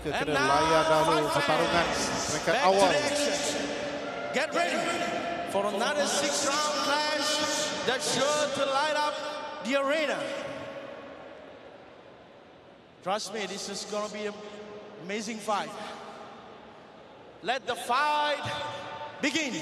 mereka kena layan dahulu pertarungan peringkat awal. Get ready for another 6-round clash that's sure to light up the arena. Trust me, this is going to be an amazing fight. Let the fight begin.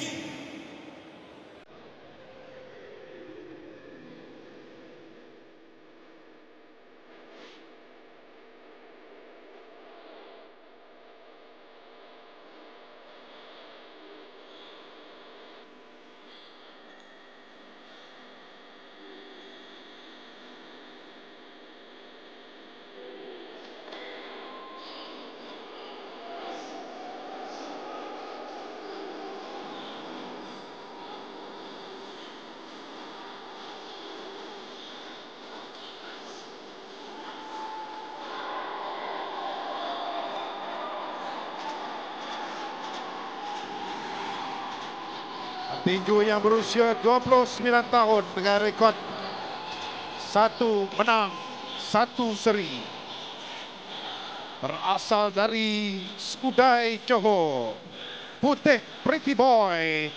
Tinju yang berusia 29 tahun dengan rekod 1 menang 1 seri. Berasal dari Skudai, Johor. Putih Pretty Boy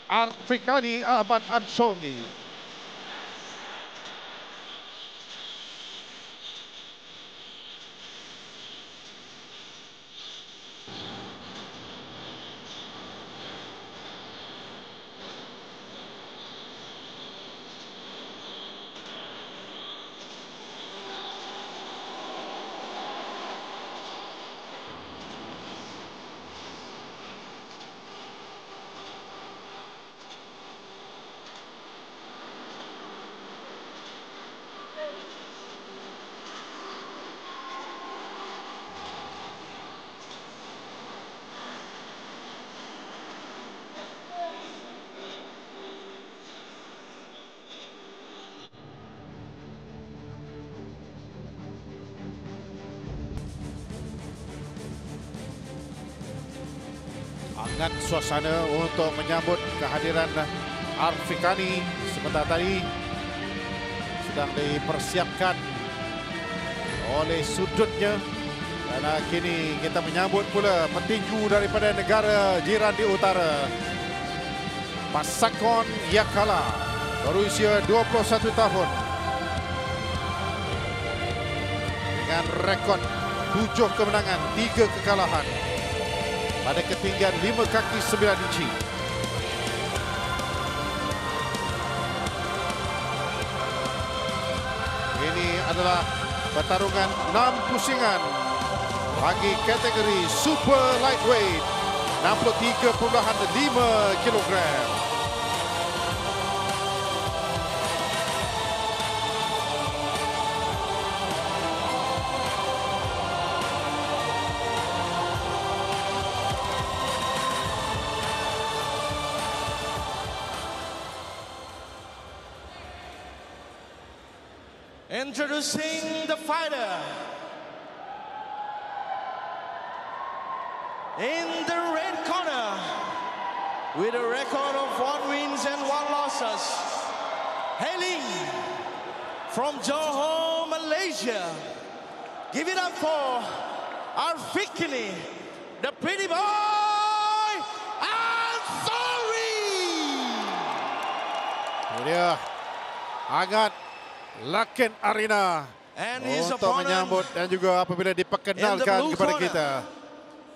Afrikani Ahmad Ansongi. Hangat suasana untuk menyambut kehadiran Afrikani. Sebentar tadi sedang dipersiapkan oleh sudutnya. Dan kini kita menyambut pula petinju daripada negara jiran di utara. Pasakon Yakala berusia 21 tahun. Dengan rekod 7 kemenangan, 3 kekalahan. Pada ketinggian 5 kaki 9 inci. Ini adalah pertarungan 6 pusingan bagi kategori super lightweight 63.5 kilogram. Introducing the fighter. In the red corner, with a record of 1 wins and 1 losses, hailing from Johor, Malaysia. Give it up for Afrikani, the Pretty Boy Ansongi. Dia hangat Laken Arena untuk menyambut dan juga apabila diperkenalkan kepada kita.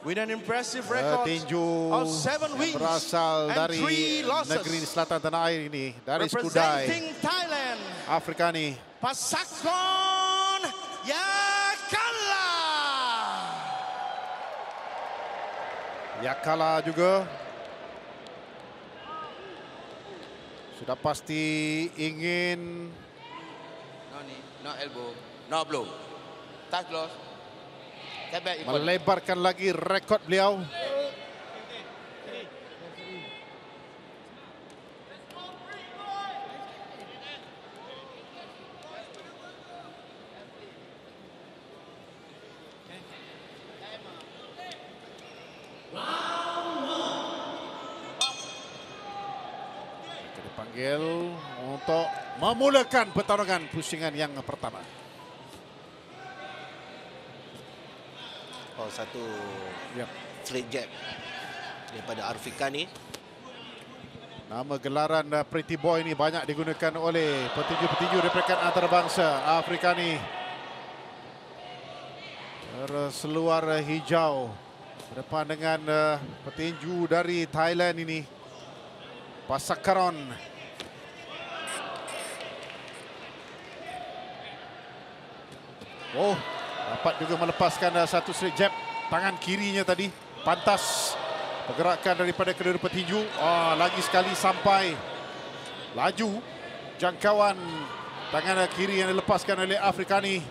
With an impressive record tinju of 7 wins berasal and dari 3 losses. negeri selatan tanah air ini, dari Skudai, representing Thailand, Afrikani. Pasakon Yakala. Yakala juga sudah pasti ingin no elbow, no blow. Touch close. melebarkan lagi rekod beliau. Dipanggil untuk memulakan pertarungan pusingan yang pertama. satu Yep. straight jab daripada Arfikani. Nama gelaran Pretty Boy ini banyak digunakan oleh petinju-petinju rekan antarabangsa Afrikani. Berseluar hijau berdepan dengan petinju dari Thailand ini, Pasakaron. Oh, dapat juga melepaskan satu straight jab. Tangan kirinya tadi pantas pergerakan daripada kedua petinju. Lagi sekali sampai laju jangkauan tangan kiri yang dilepaskan oleh Afrikani.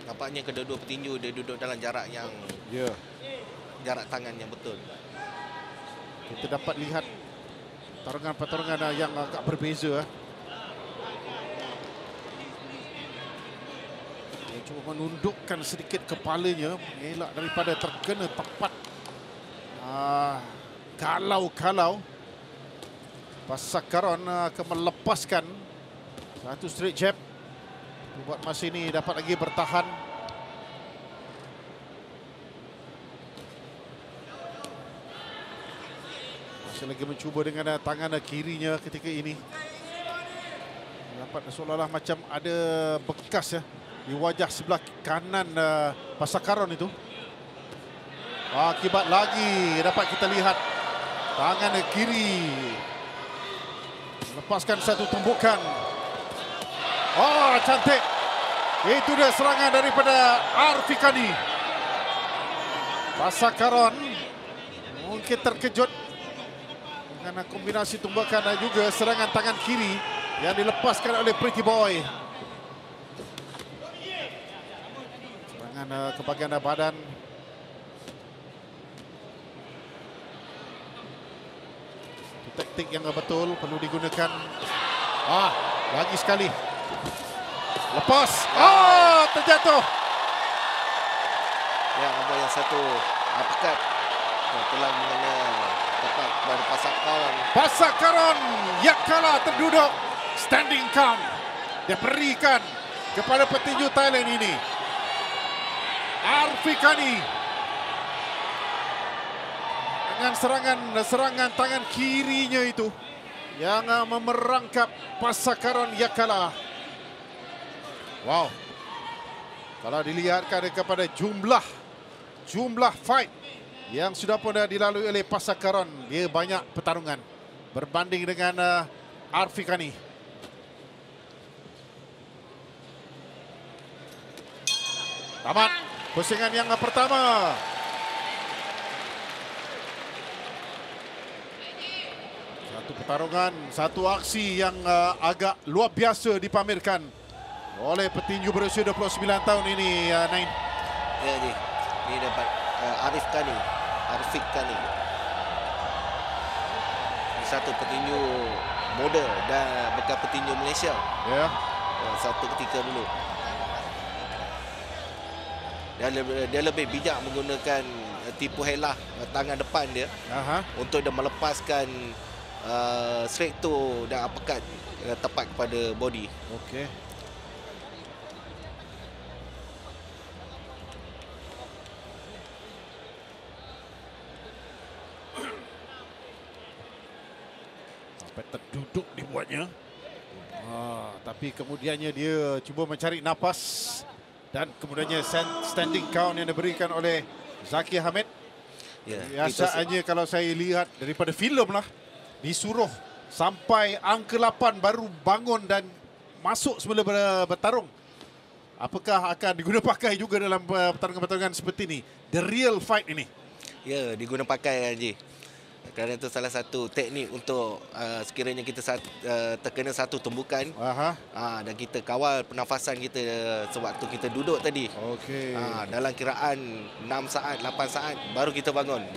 Nampaknya kedua-dua petinju dia duduk dalam jarak yang jarak tangan yang betul. Kita dapat lihat pertarungan-pertarungan yang agak berbeza. Dia cuba menundukkan sedikit kepalanya, mengelak daripada terkena tepat. Kalau Pasakaron akan melepaskan satu straight jab. Buat masa ini dapat lagi bertahan. Masih lagi mencuba dengan tangan kirinya ketika ini. Dapat seolah-olah macam ada bekas di wajah sebelah kanan Pasakaron itu. Akibat lagi dapat kita lihat tangan kiri lepaskan satu tumbukan. Cantik. Itu dia serangan daripada Arfikani. Pasakaron mungkin terkejut dengan kombinasi tumbukan dan juga serangan tangan kiri yang dilepaskan oleh Pretty Boy. Serangan ke bahagian badan. Taktik yang betul perlu digunakan. Lagi sekali. Lepas. Terjatuh. Ya, nombor yang satu uppercut telah mengenai tepat kepada Pasakaron. Pasakaron yang kalah terduduk. Standing count dia berikan kepada petinju Thailand ini, Arfikani, dengan serangan tangan kirinya itu yang memerangkap Pasakaron yang kalah. Wow. Kalau dilihatkan kepada jumlah fight yang sudah pun dilalui oleh Pasakaron, dia banyak pertarungan berbanding dengan Arfikani. Tamat pusingan yang pertama. Satu pertarungan, satu aksi yang agak luar biasa dipamerkan oleh petinju berusia 29 tahun ini, Nain. Ya, ini dapat Arfikani. Satu petinju muda dan bekas petinju Malaysia. Ya. Satu ketika dulu. Dia lebih bijak menggunakan tipu helah tangan depan dia untuk dia melepaskan straight toe dan uppercut tepat kepada body. Okey. Sampai terduduk dibuatnya. Tapi kemudiannya dia cuba mencari nafas. Dan kemudiannya standing count yang diberikan oleh Zaki Hamid. Biasanya kalau saya lihat daripada filem lah, disuruh sampai angka 8 baru bangun dan masuk semula bertarung. Apakah akan diguna pakai juga dalam pertarungan-pertarungan seperti ini? The real fight ini. Ya, diguna pakai, Haji. Kerana itu salah satu teknik untuk sekiranya kita terkena satu tumbukan dan kita kawal pernafasan kita sewaktu kita duduk tadi. Okey. Dalam kiraan 6 saat, 8 saat baru kita bangun.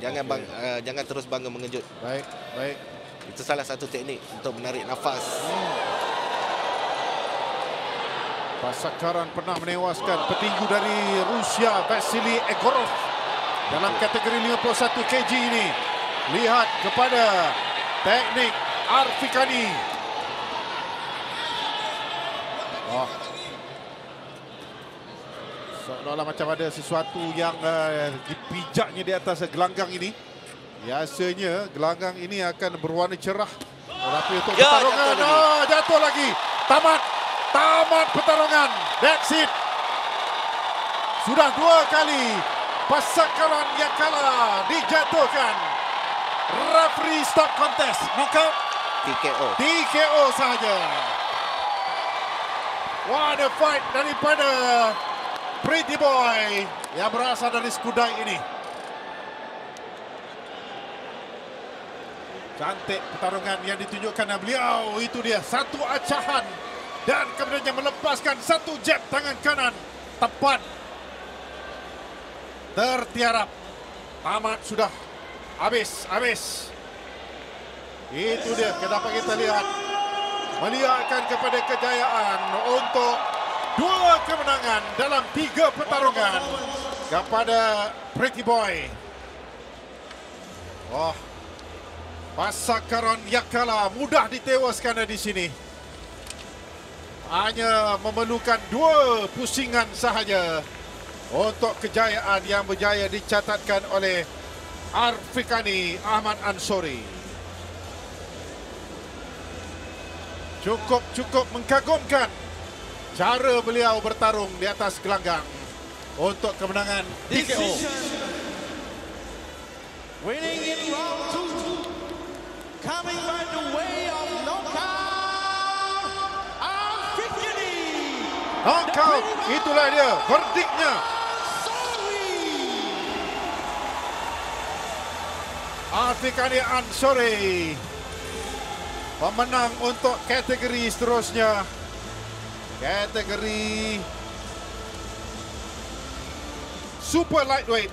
Jangan terus bangun mengejut. Baik. Itu salah satu teknik untuk menarik nafas. Pasakaron pernah menewaskan petinju dari Rusia, Vasily Egorov, dalam kategori 51 kg ini. Lihat kepada teknik Arfikani. Seolah-olah macam ada sesuatu yang dipijaknya di atas gelanggang ini. Biasanya gelanggang ini akan berwarna cerah. Tetapi untuk pertarungan, jatuh lagi. Tamat pertarungan. That's it. Sudah 2 kali Pasakaran Yakaala dijatuhkan. Referee stop contest. Knockout. TKO sahaja. What a fight daripada Pretty Boy yang berasal dari Skudai ini. Cantik pertarungan yang ditunjukkan beliau. Itu dia, satu acahan. Dan kemudiannya melepaskan satu jab tangan kanan. Tepat. Tertiarap. Tamat sudah. Habis. Itu dia, dapat kita lihat. Melihatkan kepada kejayaan untuk 2 kemenangan dalam 3 pertarungan kepada Pretty Boy. Pasakaran Yakaala mudah ditewaskan di sini. Hanya memerlukan 2 pusingan sahaja untuk kejayaan yang berjaya dicatatkan oleh Arfikani Ahmad Ansori. Cukup mengagumkan cara beliau bertarung di atas gelanggang untuk kemenangan TKO. Winning in round 2, coming by the way of knockout, Arfikani. Knockout, itulah dia verdiknya. Arfikani Ansori pemenang untuk kategori seterusnya. Kategori super lightweight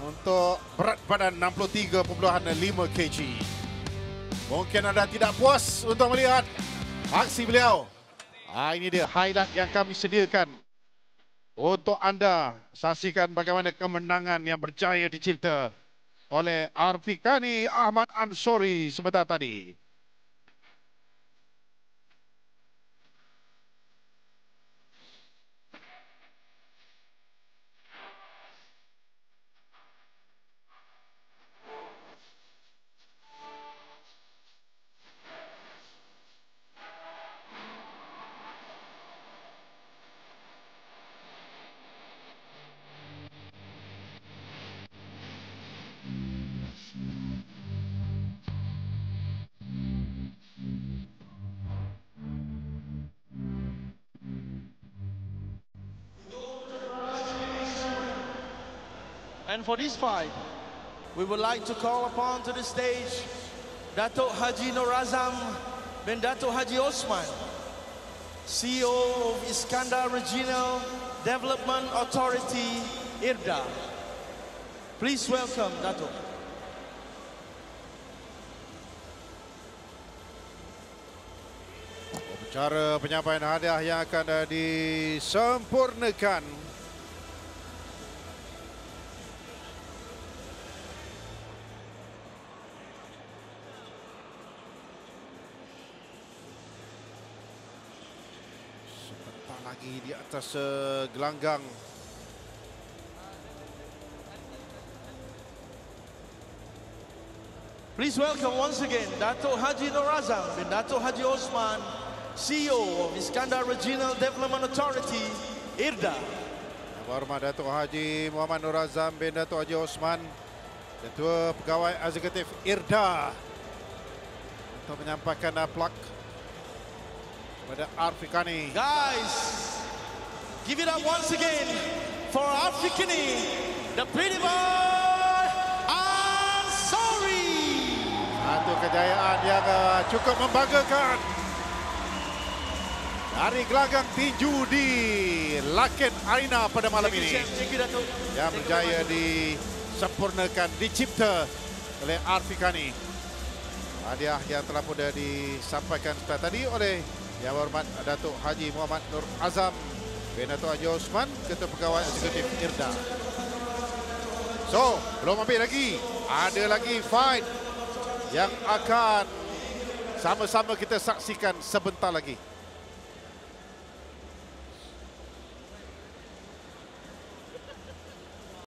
untuk berat badan 63.5 kg. Mungkin anda tidak puas untuk melihat aksi beliau. Ini dia highlight yang kami sediakan untuk anda. Saksikan bagaimana kemenangan yang berjaya dicipta oleh Arfikani Ahmad Ansori sebentar tadi. And for this fight, we would like to call upon to the stage Datuk Haji Nur Azam bin Datuk Haji Osman, CEO of Iskandar Regional Development Authority, IRDA. Please welcome Datuk. Cara penyampaian hadiah yang akan disempurnakan. Lagi di atas gelanggang. Please welcome once again Datuk Haji Nur Azam bin Datuk Haji Osman, CEO of Iskandar Regional Development Authority, IRDA. Yang berhormat Datuk Haji Muhammad Nur Azam bin Datuk Haji Osman, Ketua Pegawai Eksekutif IRDA, untuk menyampaikan plak kepada Arfikani. Guys, give it up once again for Arfikani, the Pretty Boy Ansori. Satu kejayaan yang cukup membanggakan dari gelanggang tinju di Laken Arena pada malam ini, yang berjaya disempurnakan, dicipta oleh Arfikani. Hadiah yang telah pun disampaikan tadi oleh Yang Berhormat Datuk Haji Muhammad Nur Azam bin Datuk Haji Osman, Ketua Pegawai Eksekutif IRDA. So, belum habis lagi. Ada lagi fight yang akan sama-sama kita saksikan sebentar lagi.